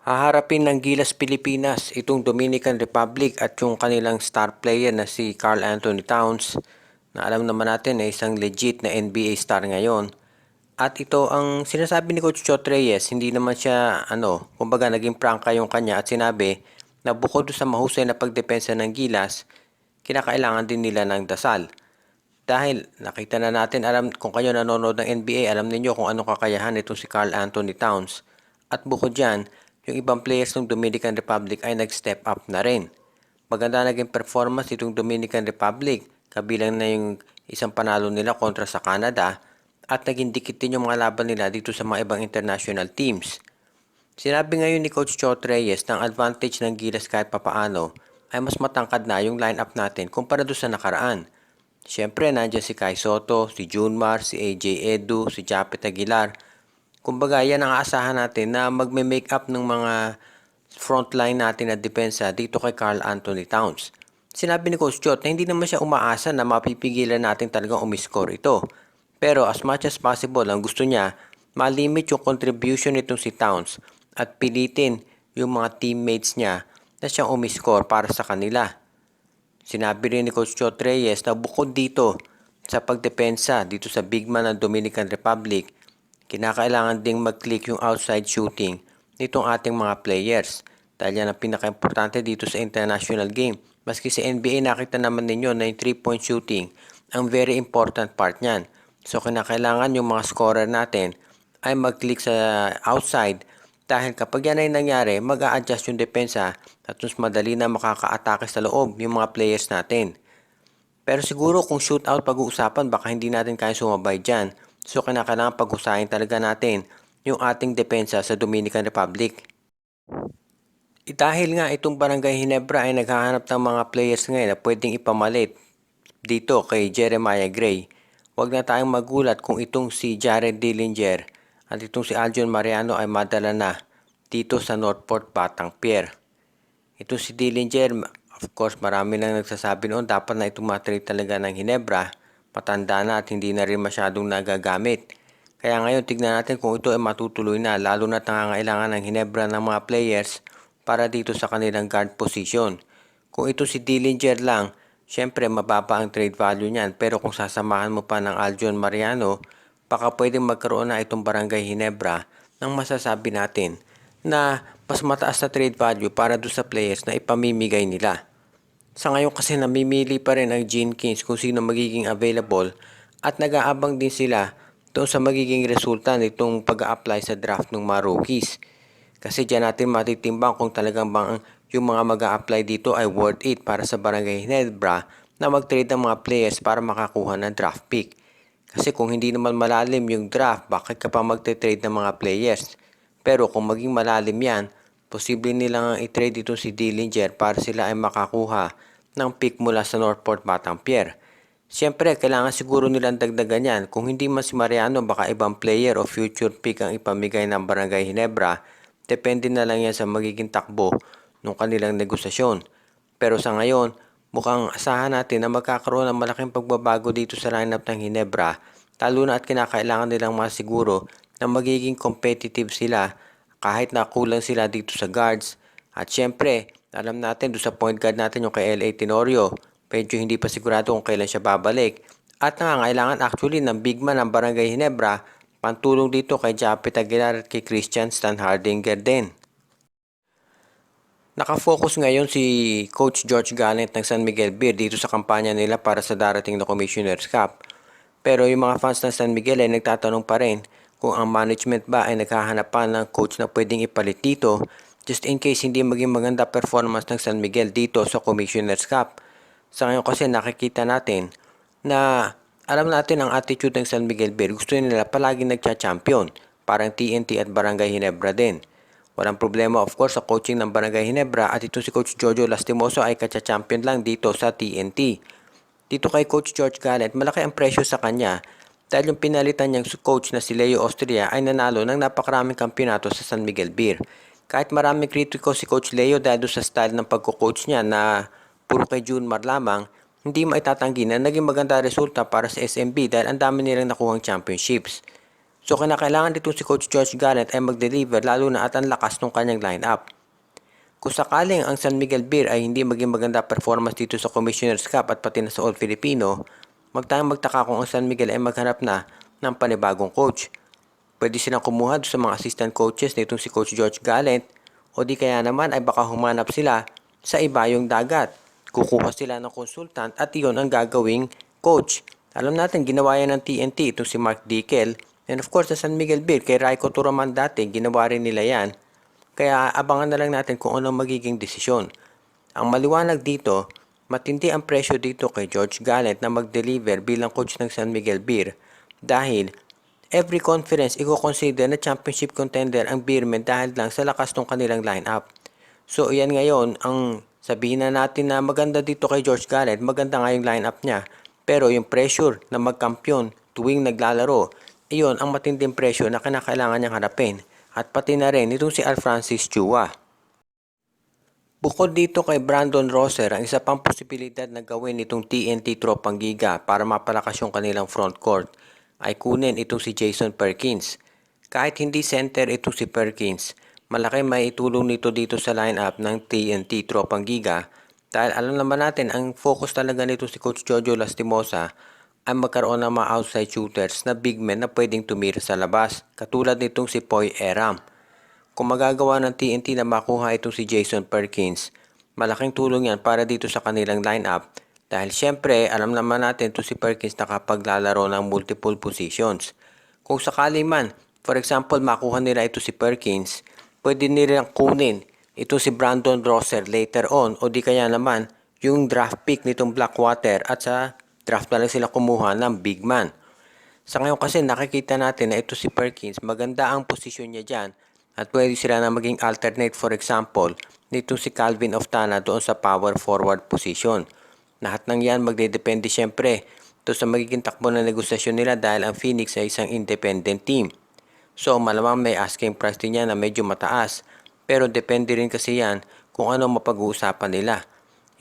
Haharapin ng Gilas Pilipinas itong Dominican Republic at yung kanilang star player na si Karl Anthony Towns na alam naman natin na isang legit na NBA star ngayon. At ito ang sinasabi ni Coach Chot Reyes, hindi naman siya kumbaga naging prangka yung kanya at sinabi na bukod sa mahusay na pagdepensa ng Gilas, kinakailangan din nila ng dasal. Dahil nakita na natin, kung kayo nanonood ng NBA, alam niyo kung anong kakayahan itong si Karl Anthony Towns. At bukod dyan, yung ibang players ng Dominican Republic ay nag-step up na rin. Maganda naging performance itong Dominican Republic, kabilang na yung isang panalo nila kontra sa Canada at naging dikit din yung mga laban nila dito sa mga ibang international teams. Sinabi ngayon ni Coach Chot Reyes na ang advantage ng Gilas kahit papaano ay mas matangkad na yung lineup natin kumpara doon sa nakaraan. Siyempre, nandiyan si Kai Soto, si Junmar, si AJ Edu, si Japet Aguilar. Kumbaga, yan ang aasahan natin na magme-make up ng mga frontline natin na depensa dito kay Karl Anthony Towns. Sinabi ni Coach Chot na hindi naman siya umaasa na mapipigilan natin talagang umiscore ito. Pero as much as possible, ang gusto niya, malimit yung contribution nitong si Towns at pilitin yung mga teammates niya na siyang umiscore para sa kanila. Sinabi rin ni Coach Chot Reyes na bukod dito sa pagdepensa dito sa big man ng Dominican Republic, kinakailangan ding mag-click yung outside shooting nitong ating mga players dahil yan ang pinaka-importante dito sa international game. Maski sa NBA nakita naman ninyo na yung 3-point shooting ang very important part niyan. So kinakailangan yung mga scorer natin ay mag-click sa outside dahil kapag yan ay nangyari, mag-a-adjust yung depensa at mas madali na makaka-atake sa loob yung mga players natin. Pero siguro kung shootout pag-uusapan, baka hindi natin kaya sumabay dyan. So kinakailangan pag-usahin talaga natin yung ating depensa sa Dominican Republic. Dahil nga itong Barangay Ginebra ay naghahanap ng mga players ngayon na pwedeng ipamalit dito kay Jeremiah Gray. Huwag na tayong magulat kung itong si Jared Dillinger at itong si Aljon Mariano ay madala na dito sa Northport Batang Pier. Ito si Dillinger, of course marami nang nagsasabi noon dapat na itong matrade talaga ng Ginebra. Matanda na at hindi na rin masyadong nagagamit. Kaya ngayon tignan natin kung ito ay matutuloy na lalo na nangangailangan ng Ginebra ng mga players para dito sa kanilang guard position. Kung ito si Dillinger lang, syempre mababa ang trade value niyan pero kung sasamahan mo pa ng Aljon Mariano, baka pwedeng magkaroon na itong Barangay Ginebra nang masasabi natin na mas mataas na trade value para doon sa players na ipamimigay nila. Sa ngayon kasi namimili pa rin ang Gene Kings kung sino magiging available at nag-aabang din sila doon sa magiging resulta nitong pag-a-apply sa draft ng mga rookies. Kasi dyan natin matitimbang kung talagang bang yung mga mag-a-apply dito ay worth it para sa Barangay Ginebra na mag-trade ng mga players para makakuha ng draft pick. Kasi kung hindi naman malalim yung draft, bakit ka pa mag-trade ng mga players? Pero kung maging malalim yan, posible nilang i-trade itong si Dillinger para sila ay makakuha ng pick mula sa Northport Batang Pier. Siyempre, kailangan siguro nilang dagdagan yan. Kung hindi man si Mariano, baka ibang player o future pick ang ipamigay ng Barangay Ginebra. Depende na lang yan sa magiging takbo ng kanilang negosasyon. Pero sa ngayon, mukhang asahan natin na magkakaroon ng malaking pagbabago dito sa lineup ng Ginebra, lalo na at kinakailangan nilang masiguro na magiging competitive sila kahit na kulang sila dito sa guards. At syempre, alam natin doon sa point guard natin yung kay L.A. Tenorio, medyo hindi pa sigurado kung kailan siya babalik. At nangangailangan actually ng big man ng Barangay Ginebra, pantulong dito kay Japet Aguilar at kay Christian Stan Hardinger din. Nakafocus ngayon si Coach George Gallant ng San Miguel Beer dito sa kampanya nila para sa darating na Commissioner's Cup. Pero yung mga fans ng San Miguel ay nagtatanong pa rin kung ang management ba ay naghahanap pa ng coach na pwedeng ipalit dito just in case hindi maging maganda performance ng San Miguel dito sa Commissioner's Cup. Sa ngayon kasi nakikita natin na alam natin ang attitude ng San Miguel Beer. Gusto nila palagi nagcha-champion. Parang TNT at Barangay Ginebra din. Walang problema of course sa coaching ng Barangay Ginebra at ito si Coach Jojo Lastimoso ay katcha-champion lang dito sa TNT. Dito kay Coach George Gallant, malaki ang presyo sa kanya dahil yung pinalitan niyang coach na si Leo Austria ay nanalo ng napakaraming kampyonato sa San Miguel Beer. Kahit maraming kritiko si Coach Leo dahil sa style ng pagko-coach niya na puro kay Junmar lamang, hindi maitatanggi na naging maganda resulta para sa SMB dahil ang dami nilang nakuhang championships. So kinakailangan dito si Coach George Gallant ay mag-deliver lalo na at ang lakas ng kanyang lineup. Kung sakaling ang San Miguel Beer ay hindi maging maganda performance dito sa Commissioner's Cup at pati na sa All Filipino, magtaka kung ang San Miguel ay maghanap na ng panibagong coach. Pwede silang kumuha sa mga assistant coaches nitong si Coach George Gallant o di kaya naman ay baka humanap sila sa ibayong dagat. Kukuha sila ng consultant at iyon ang gagawing coach. Alam natin, ginawa yan ng TNT itong si Mark Dickel. And of course, sa San Miguel Beer, kay Raiko Turaman dati, ginawa rin nila yan. Kaya abangan na lang natin kung ano magiging desisyon. Ang maliwanag dito, matindi ang presyo dito kay George Gallant na mag-deliver bilang coach ng San Miguel Beer. Dahil every conference, i-consider na championship contender ang Beermen dahil lang sa lakas ng kanilang lineup. So, yan ngayon, ang sabihin na natin na maganda dito kay George Gallant, maganda nga yung lineup niya. Pero yung pressure na magkampiyon tuwing naglalaro, iyon ang matinding pressure na kinakailangan niyang harapin. At pati na rin itong si Alfrancis Chua. Bukod dito kay Brandon Rosser, ang isa pang posibilidad na gawin itong TNT Tropang Giga para mapalakas yung kanilang front court ay kunin itong si Jason Perkins. Kahit hindi center itong si Perkins, malaki may itulong nito dito sa lineup ng TNT Tropang Giga dahil alam naman natin ang focus talaga nito si Coach Jojo Lastimosa ay magkaroon ng mga outside shooters na big men na pwedeng tumira sa labas katulad nitong si Poy Eram. Kung magagawa ng TNT na makuha itong si Jason Perkins, malaking tulong yan para dito sa kanilang lineup dahil syempre alam naman natin ito si Perkins nakapaglalaro ng multiple positions. Kung sakali man, for example makuha nila ito si Perkins, pwede nilang kunin ito si Brandon Rosser later on o di kaya naman yung draft pick nitong Blackwater at sa draft na lang sila kumuha ng big man. Sa ngayon kasi nakikita natin na ito si Perkins, maganda ang posisyon niya dyan at pwede sila na maging alternate for example nito si Calvin Oftana doon sa power forward position. Lahat ng yan magdedepende syempre to sa magiging takbo na negosasyon nila dahil ang Phoenix ay isang independent team. So malamang may asking price din yan na medyo mataas pero depende rin kasi yan kung ano mapag-uusapan nila.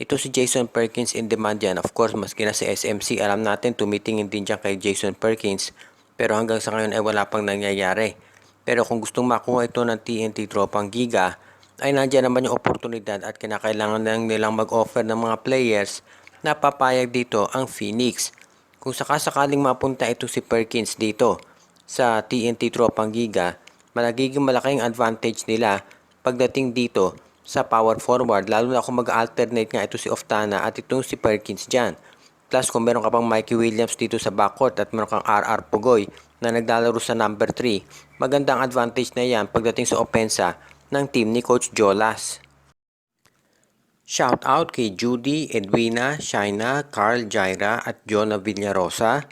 Ito si Jason Perkins in demand yan. Of course, maski na si SMC, alam natin tumitingin din dyan kay Jason Perkins pero hanggang sa ngayon ay wala pang nangyayari. Pero kung gustong makuha ito ng TNT Tropang Giga, ay nandiyan naman yung oportunidad at kinakailangan lang nilang mag-offer ng mga players na papayag dito ang Phoenix. Kung sakasakaling mapunta ito si Perkins dito sa TNT Tropang Giga, magiging malaking advantage nila pagdating dito sa power forward, lalo na kung mag-alternate nga ito si Oftana at itong si Perkins dyan. Plus kung meron ka pang Mikey Williams dito sa backcourt at meron kang RR Pugoy na naglalaro sa number 3, magandang advantage na yan pagdating sa opensa ng team ni Coach Jolas. Shout out kay Judy, Edwina, Shaina, Carl, Jaira at Jonah Villarosa,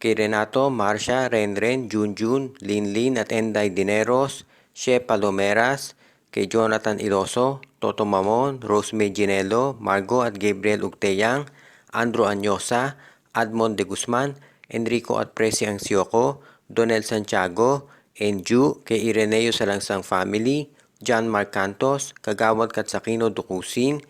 kay Renato, Marcia, Renren, Junjun, Linlin at Enday Dineros, She Palomeras, kay Jonathan Iloso, Toto Mamon, Rosemary Ginelo, Margo at Gabriel Ugteyang, Andrew Anyosa, Admond de Guzman, Enrico at Presi Angsioco, Donel Santiago, Enju, kay Ireneo Salangsang Family, John Marcantos, Kagawad Katsakino Dukusin,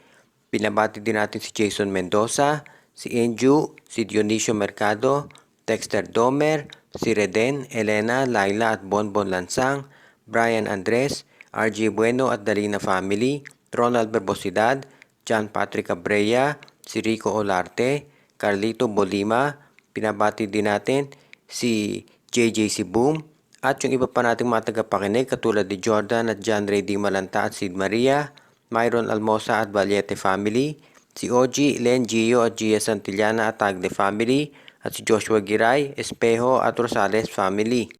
pinabati din natin si Jason Mendoza, si Enju, si Dionisio Mercado, Dexter Domer, si Reden, Elena, Laila at Bonbon Lansang, Brian Andres, RG Bueno at Dalina Family, Ronald Berbosidad, John Patrick Abreya, si Rico Olarte, Carlito Bolima, pinabati din natin si JJC Boom, at yung iba pa nating mga tagapakinig katulad ni Jordan at John Ray Di Malanta at Sid Maria, Myron Almosa at Valiete Family, si OG, Len Gio at Gia Santillana at Tagle Family, at si Joshua Giray, Espejo at Rosales Family.